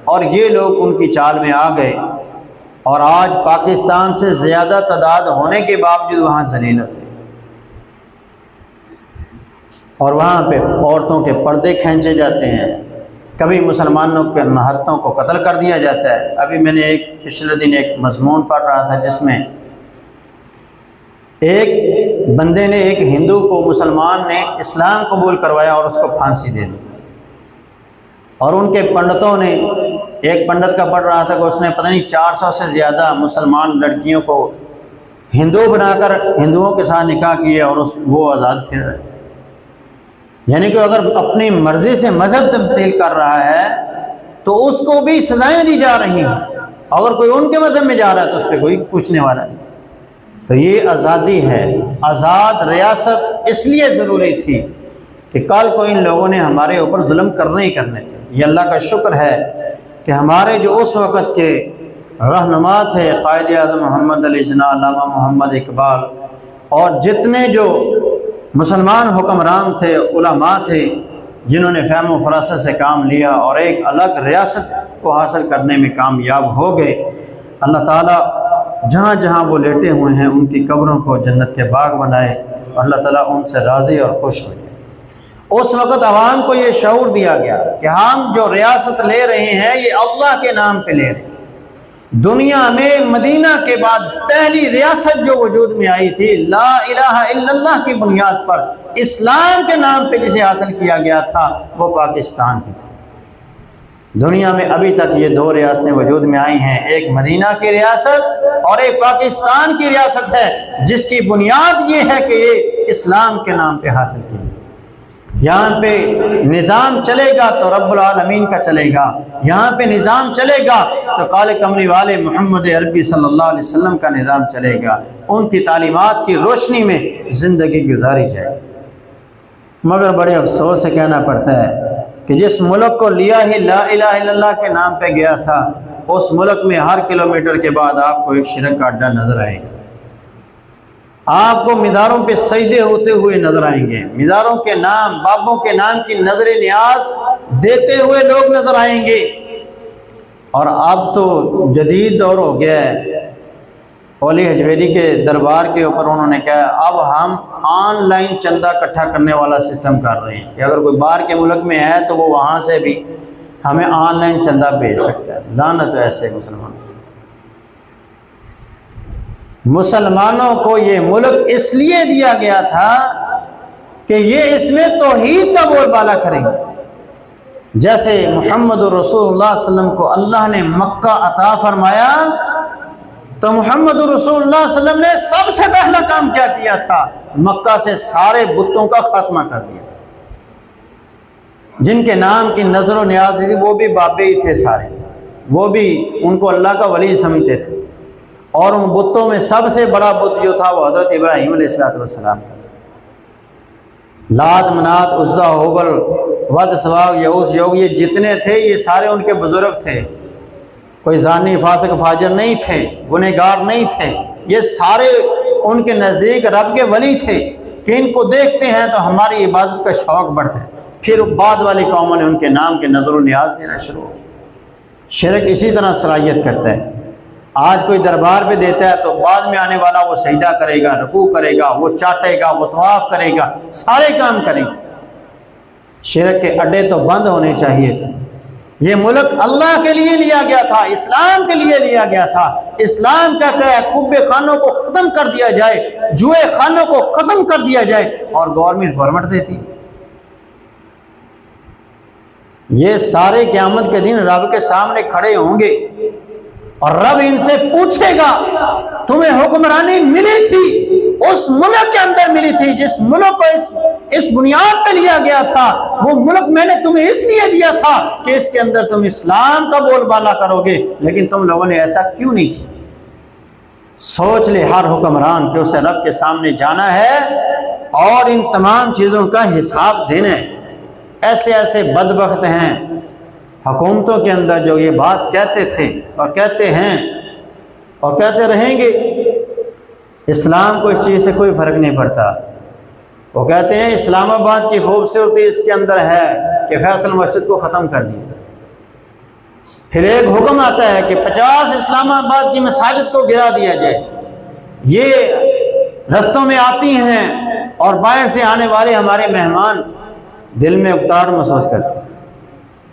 اور یہ لوگ ان کی چال میں آ گئے، اور آج پاکستان سے زیادہ تعداد ہونے کے باوجود وہاں ذلیل ہوتے ہیں، اور وہاں پہ عورتوں کے پردے کھینچے جاتے ہیں، کبھی مسلمانوں کے نہتوں کو قتل کر دیا جاتا ہے۔ ابھی میں نے پچھلے دن ایک مضمون پڑھ رہا تھا جس میں ایک بندے نے ایک ہندو کو، مسلمان نے اسلام قبول کروایا اور اس کو پھانسی دے دی، اور ان کے پنڈتوں نے، ایک پنڈت کا پڑھ رہا تھا کہ اس نے پتہ نہیں 400 سے زیادہ مسلمان لڑکیوں کو ہندو بنا کر ہندوؤں کے ساتھ نکاح کیے، اور وہ آزاد پھر رہے۔ یعنی کہ اگر اپنی مرضی سے مذہب تبدیل کر رہا ہے تو اس کو بھی سزائیں دی جا رہی ہیں، اگر کوئی ان کے مذہب میں جا رہا ہے تو اس پہ کوئی پوچھنے والا نہیں۔ تو یہ آزادی ہے، آزاد ریاست اس لیے ضروری تھی کہ کل کو ان لوگوں نے ہمارے اوپر ظلم کرنے ہی کرنے تھے۔ یہ اللہ کا شکر ہے کہ ہمارے جو اس وقت کے رہنما تھے، قائد اعظم محمد علی جناح، علامہ محمد اقبال، اور جتنے جو مسلمان حکمران تھے، علماء تھے، جنہوں نے فہم و فراست سے کام لیا اور ایک الگ ریاست کو حاصل کرنے میں کامیاب ہو گئے۔ اللہ تعالیٰ جہاں جہاں وہ لیٹے ہوئے ہیں ان کی قبروں کو جنت کے باغ بنائے، اور اللہ تعالیٰ ان سے راضی اور خوش ہو جائے۔ اس وقت عوام کو یہ شعور دیا گیا کہ ہم جو ریاست لے رہے ہیں یہ اللہ کے نام پہ لے رہے ہیں۔ دنیا میں مدینہ کے بعد پہلی ریاست جو وجود میں آئی تھی لا الہ الا اللہ کی بنیاد پر اسلام کے نام پہ جسے حاصل کیا گیا تھا وہ پاکستان ہی تھا۔ دنیا میں ابھی تک یہ دو ریاستیں وجود میں آئی ہیں، ایک مدینہ کی ریاست اور ایک پاکستان کی ریاست ہے، جس کی بنیاد یہ ہے کہ یہ اسلام کے نام پہ حاصل کی۔ یہاں پہ نظام چلے گا تو رب العالمین کا چلے گا، یہاں پہ نظام چلے گا تو کالے کمری والے محمد عربی صلی اللہ علیہ وسلم کا نظام چلے گا، ان کی تعلیمات کی روشنی میں زندگی گزاری جائے۔ مگر بڑے افسوس سے کہنا پڑتا ہے کہ جس ملک کو لیا ہی لا الہ الا اللہ کے نام پہ گیا تھا، اس ملک میں ہر کلومیٹر کے بعد آپ کو ایک شرک کا اڈا نظر آئے گا، آپ کو مزاروں پہ سجدے ہوتے ہوئے نظر آئیں گے، مزاروں کے نام، بابوں کے نام کی نظر نیاز دیتے ہوئے لوگ نظر آئیں گے۔ اور اب تو جدید دور ہو گیا ہے، اولی حجویری کے دربار کے اوپر انہوں نے کہا اب ہم آن لائن چندہ اکٹھا کرنے والا سسٹم کر رہے ہیں کہ اگر کوئی باہر کے ملک میں ہے تو وہ وہاں سے بھی ہمیں آن لائن چندہ بھیج سکتا ہے۔ لعنت ایسے مسلمانوں کو یہ ملک اس لیے دیا گیا تھا کہ یہ اس میں توحید کا بول بالا کریں گے۔ جیسے محمد رسول اللہ صلی اللہ علیہ وسلم کو اللہ نے مکہ عطا فرمایا تو محمد رسول اللہ صلی اللہ علیہ وسلم نے سب سے پہلا کام کیا کیا تھا؟ مکہ سے سارے بتوں کا خاتمہ کر دیا۔ جن کے نام کی نظر و نیاز تھی وہ بھی بابے ہی تھے سارے، وہ بھی ان کو اللہ کا ولی سمجھتے تھے، اور ان بتوں میں سب سے بڑا بت جو تھا وہ حضرت ابراہیم علیہ السلام کا تھا۔ لات، منات، عزا، حبل، ود، سواگ، یعوث، یوغ، یہ جتنے تھے یہ سارے ان کے بزرگ تھے، کوئی زانی، فاسق، فاجر نہیں تھے، گنہگار نہیں تھے، یہ سارے ان کے نزدیک رب کے ولی تھے کہ ان کو دیکھتے ہیں تو ہماری عبادت کا شوق بڑھتا ہے۔ پھر بعد والی قوموں نے ان کے نام کے نظر و نیاز دینا شروع ہو۔ شرک اسی طرح صلاحیت کرتا ہے، آج کوئی دربار پہ دیتا ہے تو بعد میں آنے والا وہ سجدہ کرے گا، رکوع کرے گا، وہ چاٹے گا، وہ طواف کرے گا، سارے کام کرے گا۔ شرک کے اڈے تو بند ہونے چاہیے تھے۔ یہ ملک اللہ کے لیے لیا گیا تھا، اسلام کے لیے لیا گیا تھا۔ اسلام کہتا ہے کعبے خانوں کو ختم کر دیا جائے، جوئے خانوں کو ختم کر دیا جائے، اور گورنمنٹ پرمٹ دیتی۔ یہ سارے قیامت کے دن رب کے سامنے کھڑے ہوں گے اور رب ان سے پوچھے گا تمہیں حکمرانی ملی تھی، اس ملک کے اندر ملی تھی جس ملک کو اس بنیاد پہ لیا گیا تھا، وہ ملک میں نے تمہیں اس لیے دیا تھا کہ اس کے اندر تم اسلام کا بول بالا کرو گے، لیکن تم لوگوں نے ایسا کیوں نہیں کیا؟ سوچ لے ہر حکمران کہ اسے رب کے سامنے جانا ہے اور ان تمام چیزوں کا حساب دینا ہے۔ ایسے ایسے بدبخت ہیں حکومتوں کے اندر جو یہ بات کہتے تھے اور کہتے ہیں اور کہتے رہیں گے، اسلام کو اس چیز سے کوئی فرق نہیں پڑتا۔ وہ کہتے ہیں اسلام آباد کی خوبصورتی اس کے اندر ہے کہ فیصل مسجد کو ختم کر دیا۔ پھر ایک حکم آتا ہے کہ 50 اسلام آباد کی مساجد کو گرا دیا جائے۔ یہ رستوں میں آتی ہیں اور باہر سے آنے والے ہمارے مہمان دل میں اکتاڑ محسوس کرتے ہیں۔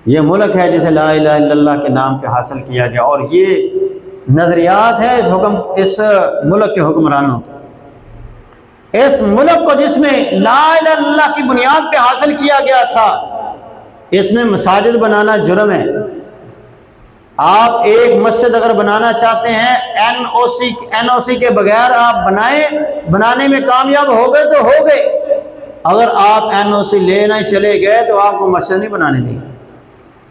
یہ ملک ہے جسے لا الہ الا اللہ کے نام پہ حاصل کیا گیا، اور یہ نظریات ہے اس ملک کے حکمرانوں کی۔ اس ملک کو جس میں لا الہ الا اللہ کی بنیاد پہ حاصل کیا گیا تھا، اس میں مساجد بنانا جرم ہے۔ آپ ایک مسجد اگر بنانا چاہتے ہیں این او سی کے بغیر آپ بنانے میں کامیاب ہو گئے تو ہو گئے، اگر آپ این او سی لینا چلے گئے تو آپ کو مسجد نہیں بنانے دیں گے۔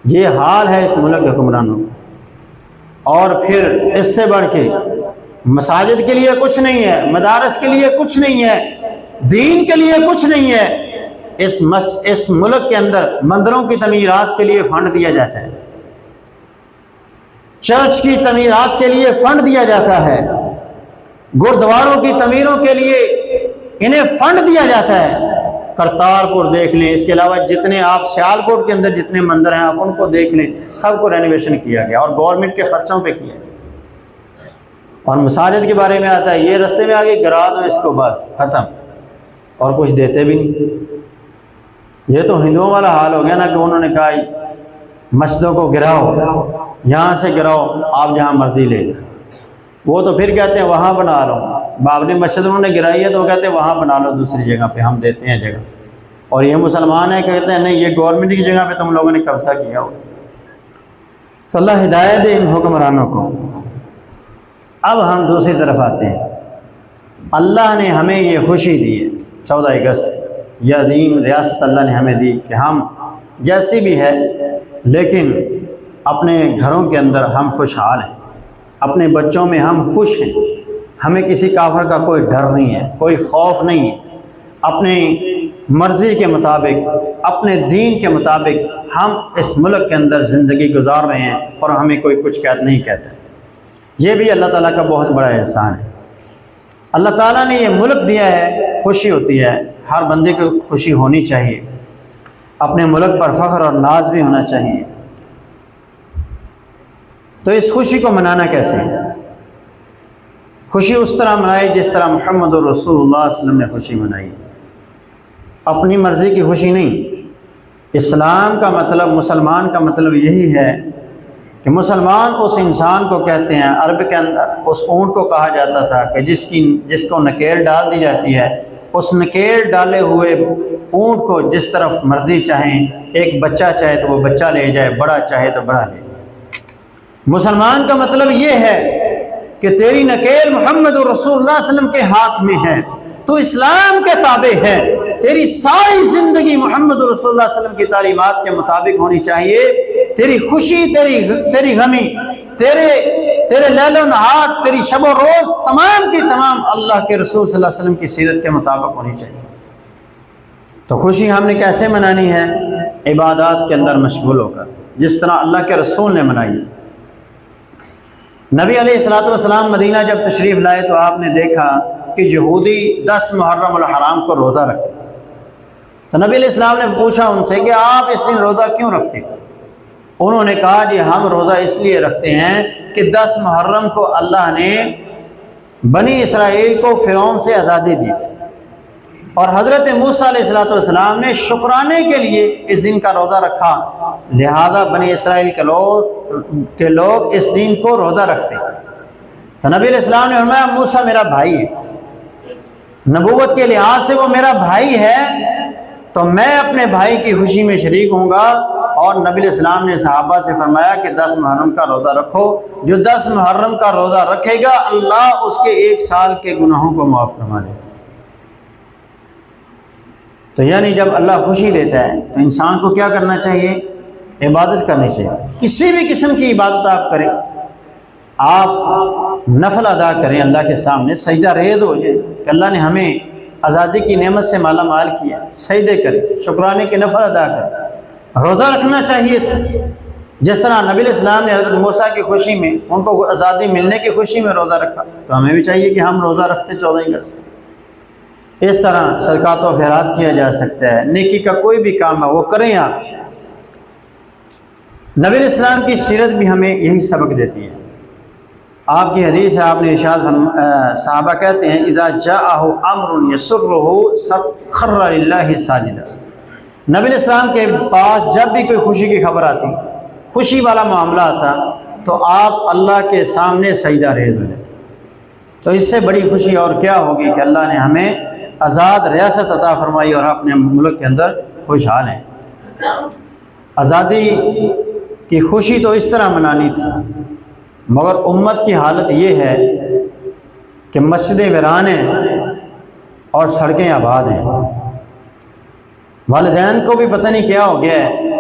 یہ حال ہے اس ملک کے حکمرانوں کا۔ اور پھر اس سے بڑھ کے مساجد کے لیے کچھ نہیں ہے، مدارس کے لیے کچھ نہیں ہے، دین کے لیے کچھ نہیں ہے۔ اس ملک کے اندر مندروں کی تعمیرات کے لیے فنڈ دیا جاتا ہے، چرچ کی تعمیرات کے لیے فنڈ دیا جاتا ہے، گردواروں کی تعمیروں کے لیے انہیں فنڈ دیا جاتا ہے۔ کرتارپور دیکھ لیں، اس کے علاوہ جتنے آپ سیالکوٹ کے اندر جتنے مندر ہیں آپ ان کو دیکھ لیں، سب کو رینویشن کیا گیا اور گورنمنٹ کے خرچوں پہ کیا گیا۔ اور مساجد کے بارے میں آتا ہے یہ رستے میں آگے گرا دو اس کو، بس ختم، اور کچھ دیتے بھی نہیں۔ یہ تو ہندوؤں والا حال ہو گیا نا کہ انہوں نے کہا مسجدوں کو گراؤ، یہاں سے گراؤ، آپ جہاں مرضی لے لیں۔ وہ تو پھر کہتے ہیں وہاں بنا لو، بابری مسجد انہوں نے گرائی ہے تو وہ کہتے ہیں وہاں بنا لو دوسری جگہ پہ، ہم دیتے ہیں جگہ۔ اور یہ مسلمان ہیں کہتے ہیں نہیں یہ گورنمنٹ کی جگہ پہ تم لوگوں نے قبضہ کیا ہو۔ تو اللہ ہدایت دے ان حکمرانوں کو۔ اب ہم دوسری طرف آتے ہیں، اللہ نے ہمیں یہ خوشی دی ہے 14 اگست، یہ عظیم ریاست اللہ نے ہمیں دی کہ ہم جیسی بھی ہے لیکن اپنے گھروں کے اندر ہم خوشحال ہیں، اپنے بچوں میں ہم خوش ہیں، ہمیں کسی کافر کا کوئی ڈر نہیں ہے، کوئی خوف نہیں ہے، اپنی مرضی کے مطابق، اپنے دین کے مطابق ہم اس ملک کے اندر زندگی گزار رہے ہیں اور ہمیں کوئی کچھ نہیں کہتا۔ یہ بھی اللہ تعالیٰ کا بہت بڑا احسان ہے۔ اللہ تعالیٰ نے یہ ملک دیا ہے، خوشی ہوتی ہے، ہر بندے کو خوشی ہونی چاہیے، اپنے ملک پر فخر اور ناز بھی ہونا چاہیے۔ تو اس خوشی کو منانا کیسے ہے؟ خوشی اس طرح منائی جس طرح محمد رسول اللہ صلی اللہ علیہ وسلم نے خوشی منائی، اپنی مرضی کی خوشی نہیں۔ اسلام کا مطلب، مسلمان کا مطلب یہی ہے کہ مسلمان اس انسان کو کہتے ہیں، عرب کے اندر اس اونٹ کو کہا جاتا تھا کہ جس کو نکیل ڈال دی جاتی ہے، اس نکیل ڈالے ہوئے اونٹ کو جس طرف مرضی چاہیں، ایک بچہ چاہے تو وہ بچہ لے جائے، بڑا چاہے تو بڑا لے جائے۔ مسلمان کا مطلب یہ ہے کہ تیری نکیل محمد رسول اللہ صلی اللہ علیہ وسلم کے ہاتھ میں ہے، تو اسلام کے تابع ہے، تیری ساری زندگی محمد رسول اللہ صلی اللہ علیہ وسلم کی تعلیمات کے مطابق ہونی چاہیے۔ تیری خوشی، تیری غمی، تیرے لیل و نہار، تیری شب و روز، تمام کی تمام اللہ کے رسول صلی اللہ علیہ وسلم کی سیرت کے مطابق ہونی چاہیے۔ تو خوشی ہم نے کیسے منانی ہے؟ عبادات کے اندر مشغول ہو کر، جس طرح اللہ کے رسول نے منائی۔ نبی علیہ الصلوۃ والسلام مدینہ جب تشریف لائے تو آپ نے دیکھا کہ یہودی 10 محرم الحرام کو روزہ رکھتے۔ تو نبی علیہ السلام نے پوچھا ان سے کہ آپ اس دن روزہ کیوں رکھتے؟ انہوں نے کہا جی ہم روزہ اس لیے رکھتے ہیں کہ 10 محرم کو اللہ نے بنی اسرائیل کو فرعون سے آزادی دی تھی، اور حضرت موسیٰ علیہ السلام نے شکرانے کے لیے اس دن کا روزہ رکھا، لہذا بنی اسرائیل کے لوگ اس دن کو روزہ رکھتے ہیں۔ تو نبی علیہ السلام نے فرمایا موسیٰ میرا بھائی ہے، نبوت کے لحاظ سے وہ میرا بھائی ہے، تو میں اپنے بھائی کی خوشی میں شریک ہوں گا۔ اور نبی علیہ السلام نے صحابہ سے فرمایا کہ 10 محرم کا روزہ رکھو، جو 10 محرم کا روزہ رکھے گا اللہ اس کے 1 سال کے گناہوں کو معاف فرما دے گا۔ تو یعنی جب اللہ خوشی دیتا ہے تو انسان کو کیا کرنا چاہیے؟ عبادت کرنی چاہیے، کسی بھی قسم کی عبادت آپ کریں، آپ نفل ادا کریں اللہ کے سامنے، سجدہ ریز ہو جائے کہ اللہ نے ہمیں آزادی کی نعمت سے مالا مال کیا، سجدے کریں، شکرانے کے نفل ادا کریں۔ روزہ رکھنا چاہیے تھا، جس طرح نبی علیہ السلام نے حضرت موسیٰ کی خوشی میں، ان کو آزادی ملنے کی خوشی میں روزہ رکھا، تو ہمیں بھی چاہیے کہ ہم روزہ رکھتے 14 اگست۔ اس طرح صدقات و خیرات کیا جا سکتا ہے، نیکی کا کوئی بھی کام ہے وہ کریں آپ۔ نبی علیہ السلام کی سیرت بھی ہمیں یہی سبق دیتی ہے۔ آپ کی حدیث ہے، آپ نے ارشاد صحابہ کہتے ہیں اذا جاءہ امر یسرہ خر للہ ساجدا۔ نبی علیہ السلام کے پاس جب بھی کوئی خوشی کی خبر آتی، خوشی والا معاملہ آتا، تو آپ اللہ کے سامنے سجدہ ریز ہو جاتے۔ تو اس سے بڑی خوشی اور کیا ہوگی کہ اللہ نے ہمیں آزاد ریاست عطا فرمائی اور اپنے ملک کے اندر خوشحال ہیں۔ آزادی کی خوشی تو اس طرح منانی تھی، مگر امت کی حالت یہ ہے کہ مسجدیں ویران ہیں اور سڑکیں آباد ہیں۔ والدین کو بھی پتہ نہیں کیا ہو گیا ہے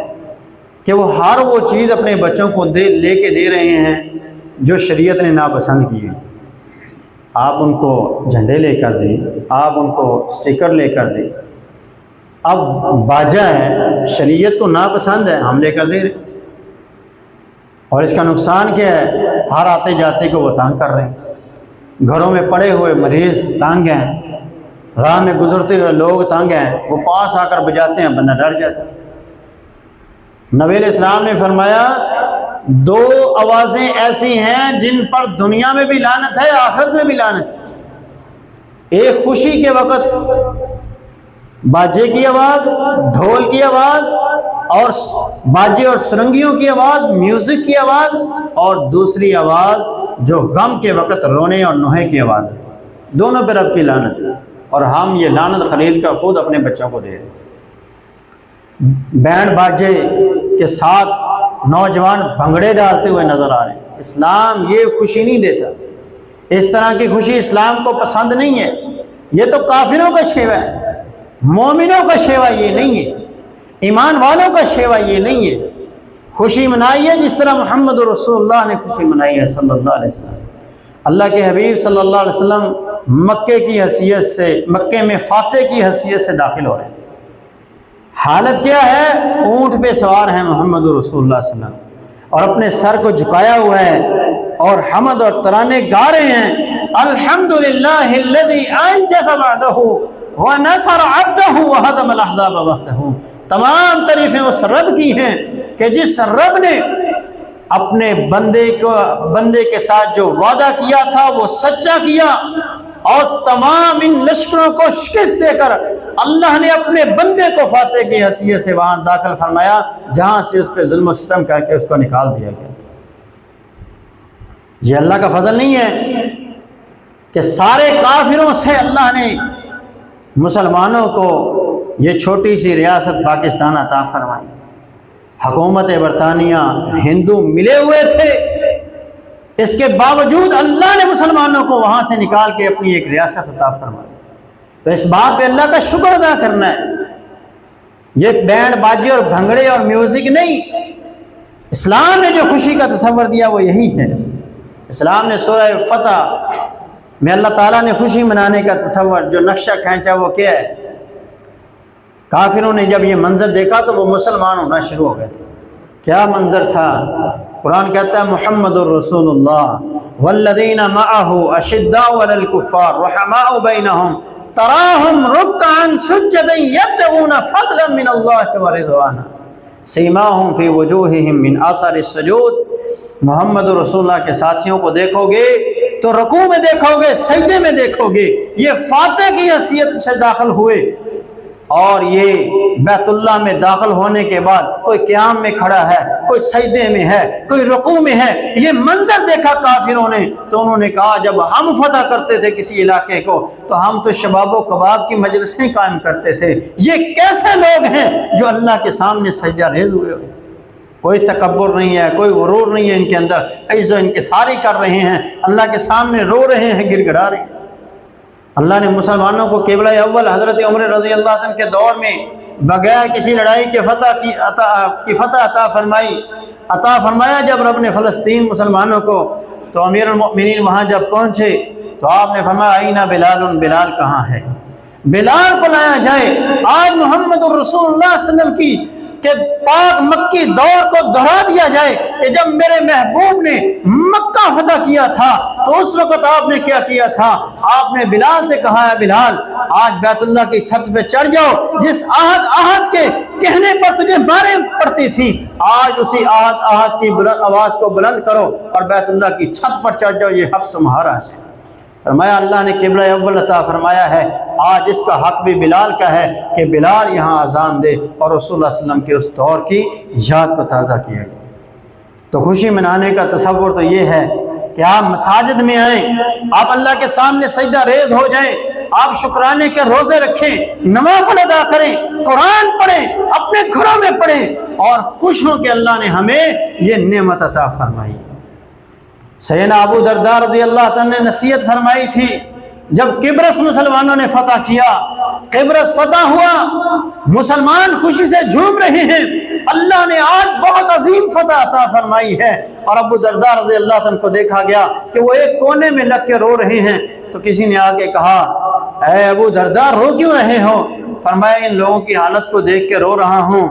کہ وہ ہر وہ چیز اپنے بچوں کو لے کے دے رہے ہیں جو شریعت نے ناپسند کی ہے۔ آپ ان کو جھنڈے لے کر دیں، آپ ان کو سٹیکر لے کر دیں، اب باجا ہے، شریعت کو ناپسند ہے، ہم لے کر دے رہے، اور اس کا نقصان کیا ہے؟ ہر آتے جاتے کو وہ تنگ کر رہے ہیں، گھروں میں پڑے ہوئے مریض تنگ ہیں، راہ میں گزرتے ہوئے لوگ تنگ ہیں، وہ پاس آ کر بجاتے ہیں، بندہ ڈر جاتا ہے۔ نبی علیہ السلام نے فرمایا 2 آوازیں ایسی ہیں جن پر دنیا میں بھی لعنت ہے، آخرت میں بھی لعنت ہے۔ ایک خوشی کے وقت باجے کی آواز، ڈھول کی آواز، اور باجے اور سرنگیوں کی آواز، میوزک کی آواز، اور دوسری آواز جو غم کے وقت رونے اور نوحے کی آواز ہے، دونوں پہ رب کی لعنت ہے۔ اور ہم یہ لعنت خرید کر خود اپنے بچوں کو دے رہے ہیں۔ بینڈ باجے کے ساتھ نوجوان بھنگڑے ڈالتے ہوئے نظر آ رہے ہیں۔ اسلام یہ خوشی نہیں دیتا، اس طرح کی خوشی اسلام کو پسند نہیں ہے۔ یہ تو کافروں کا شیوا ہے، مومنوں کا شیوا یہ نہیں ہے، ایمان والوں کا شیوا یہ نہیں ہے۔ خوشی منائیے جس طرح محمد رسول اللہ نے خوشی منائی ہے صلی اللہ علیہ وسلم۔ اللہ کے حبیب صلی اللہ علیہ وسلم مکے کی حیثیت سے، مکے میں فاتح کی حیثیت سے داخل ہو رہے ہیں۔ حالت کیا ہے؟ اونٹ پہ سوار ہیں محمد رسول اللہ صلی اللہ علیہ وسلم، اور اپنے سر کو جھکایا ہوا ہے اور حمد اور ترانے گا رہے ہیں۔ الحمدللہ الذی انجز وعدہ ونصر عبدہ وہدم الاحزاب وحدہ۔ تمام تعریفیں اس رب کی ہیں کہ جس رب نے اپنے بندے کے ساتھ جو وعدہ کیا تھا وہ سچا کیا، اور تمام ان لشکروں کو شکست دے کر اللہ نے اپنے بندے کو فاتح کی حیثیت سے وہاں داخل فرمایا جہاں سے اس پہ ظلم و ستم کر کے اس کو نکال دیا گیا تھا۔ یہ اللہ کا فضل نہیں ہے کہ سارے کافروں سے اللہ نے مسلمانوں کو یہ چھوٹی سی ریاست پاکستان عطا فرمائی۔ حکومت برطانیہ ہندو ملے ہوئے تھے، اس کے باوجود اللہ نے مسلمانوں کو وہاں سے نکال کے اپنی ایک ریاست عطا فرمائی۔ تو اس بات پہ اللہ کا شکر ادا کرنا ہے۔ یہ بینڈ باجے اور بھنگڑے اور میوزک نہیں، اسلام نے جو خوشی کا تصور دیا وہ یہی ہے۔ اسلام نے سورہ فتح میں اللہ تعالیٰ نے خوشی منانے کا تصور جو نقشہ کھینچا وہ کیا ہے؟ کافروں نے جب یہ منظر دیکھا تو وہ مسلمان ہونا شروع ہو گئے تھے۔ کیا منظر تھا؟ قرآن کہتا ہے محمد الرسول اللہ والذین معہ اشداء علی الکفار رحماء بینہم تراہم رکعا سجدا یبتغون فضلا من اللہ ورضوانا سیماہم فی وجوہہم من آثار السجود۔ محمد رسول اللہ کے ساتھیوں کو دیکھو گے تو رکوع میں دیکھو گے، سجدے میں دیکھو گے، یہ فاتح کی حیثیت سے داخل ہوئے، اور یہ بیت اللہ میں داخل ہونے کے بعد کوئی قیام میں کھڑا ہے، کوئی سجدے میں ہے، کوئی رکوع میں ہے۔ یہ منظر دیکھا کافروں نے تو انہوں نے کہا جب ہم فتح کرتے تھے کسی علاقے کو تو ہم تو شباب و کباب کی مجلسیں قائم کرتے تھے، یہ کیسے لوگ ہیں جو اللہ کے سامنے سجدہ ریز ہوئے ہوئے؟ کوئی تکبر نہیں ہے، کوئی غرور نہیں ہے ان کے اندر، عجز و انکساری کر رہے ہیں، اللہ کے سامنے رو رہے ہیں، گر گڑا رہے ہیں۔ اللہ نے مسلمانوں کو قبلہ اول حضرت عمر رضی اللہ عنہ کے دور میں بغیر کسی لڑائی کے فتح عطا فرمایا۔ جب رب نے فلسطین مسلمانوں کو، تو امیر المؤمنین وہاں جب پہنچے تو آپ نے فرمایا اینا بلال، بلال کہاں ہے؟ بلال کو لایا جائے۔ آج محمد الرسول اللہ صلی اللہ علیہ وسلم کی کہ پاک مکی دور کو دہرا دیا جائے کہ جب میرے محبوب نے مکہ فتح کیا تھا تو اس وقت آپ نے کیا کیا تھا؟ آپ نے بلال سے کہا ہے بلال آج بیت اللہ کی چھت پہ چڑھ جاؤ، جس آہد کے کہنے پر تجھے ماریں پڑتی تھی، آج اسی آہد کی آواز کو بلند کرو اور بیت اللہ کی چھت پر چڑھ جاؤ، یہ حق تمہارا ہے۔ فرمایا اللہ نے قبلہ اول عطا فرمایا ہے، آج اس کا حق بھی بلال کا ہے کہ بلال یہاں اذان دے، اور رسول اللہ صلی اللہ علیہ وسلم کے اس دور کی یاد کو تازہ کیا گیا۔ تو خوشی منانے کا تصور تو یہ ہے کہ آپ مساجد میں آئیں، آپ اللہ کے سامنے سجدہ ریز ہو جائیں، آپ شکرانے کے روزے رکھیں، نوافل ادا کریں، قرآن پڑھیں، اپنے گھروں میں پڑھیں، اور خوش ہوں کہ اللہ نے ہمیں یہ نعمت عطا فرمائی۔ سیدنا ابو درداء رضی اللہ عنہ نے نصیحت فرمائی تھی جب قبرص مسلمانوں نے فتح کیا، قبرص فتح ہوا، مسلمان خوشی سے جھوم رہے ہیں، اللہ نے آج بہت عظیم فتح عطا فرمائی ہے، اور ابو درداء رضی اللہ عنہ کو دیکھا گیا کہ وہ ایک کونے میں لگ کے رو رہے ہیں، تو کسی نے آ کے کہا اے ابو درداء رو کیوں رہے ہو؟ فرمایا ان لوگوں کی حالت کو دیکھ کے رو رہا ہوں،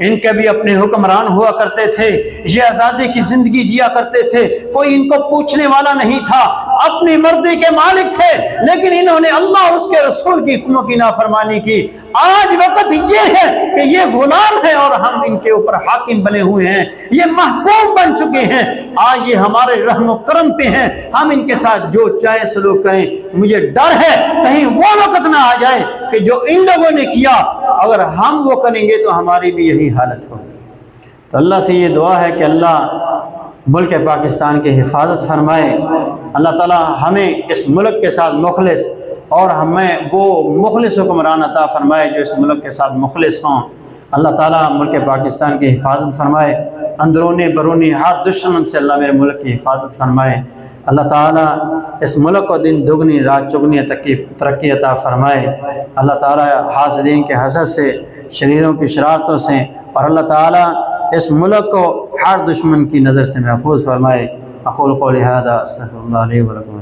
ان کے بھی اپنے حکمران ہوا کرتے تھے، یہ آزادی کی زندگی جیا کرتے تھے، کوئی ان کو پوچھنے والا نہیں تھا، اپنی مرضی کے مالک تھے، لیکن انہوں نے اللہ اور اس کے رسول کی حکموں کی نافرمانی کی۔ آج وقت یہ ہے کہ یہ غلام ہے اور ہم ان کے اوپر حاکم بنے ہوئے ہیں، یہ محکوم بن چکے ہیں۔ آج یہ ہمارے رحم و کرم پہ ہیں، ہم ان کے ساتھ جو چاہے سلوک کریں۔ مجھے ڈر ہے کہیں وہ وقت نہ آ جائے کہ جو ان لوگوں نے کیا اگر ہم وہ کریں گے تو ہماری بھی یہی حالت ہوگی۔ تو اللہ سے یہ دعا ہے کہ اللہ ملک پاکستان کی حفاظت فرمائے، اللہ تعالیٰ ہمیں اس ملک کے ساتھ مخلص اور ہمیں وہ مخلص حکمران عطا فرمائے جو اس ملک کے ساتھ مخلص ہوں۔ اللہ تعالیٰ ملک پاکستان کی حفاظت فرمائے، اندرونی بیرونی ہر دشمن سے اللہ میرے ملک کی حفاظت فرمائے۔ اللہ تعالیٰ اس ملک کو دن دگنی رات چگنی ترقی عطا فرمائے۔ اللہ تعالیٰ حاسدین کے حسد سے، شریروں کی شرارتوں سے، اور اللہ تعالیٰ اس ملک کو ہر دشمن کی نظر سے محفوظ فرمائے۔ اقول قولی ھذا استغفر اللہ علیہ ولکم۔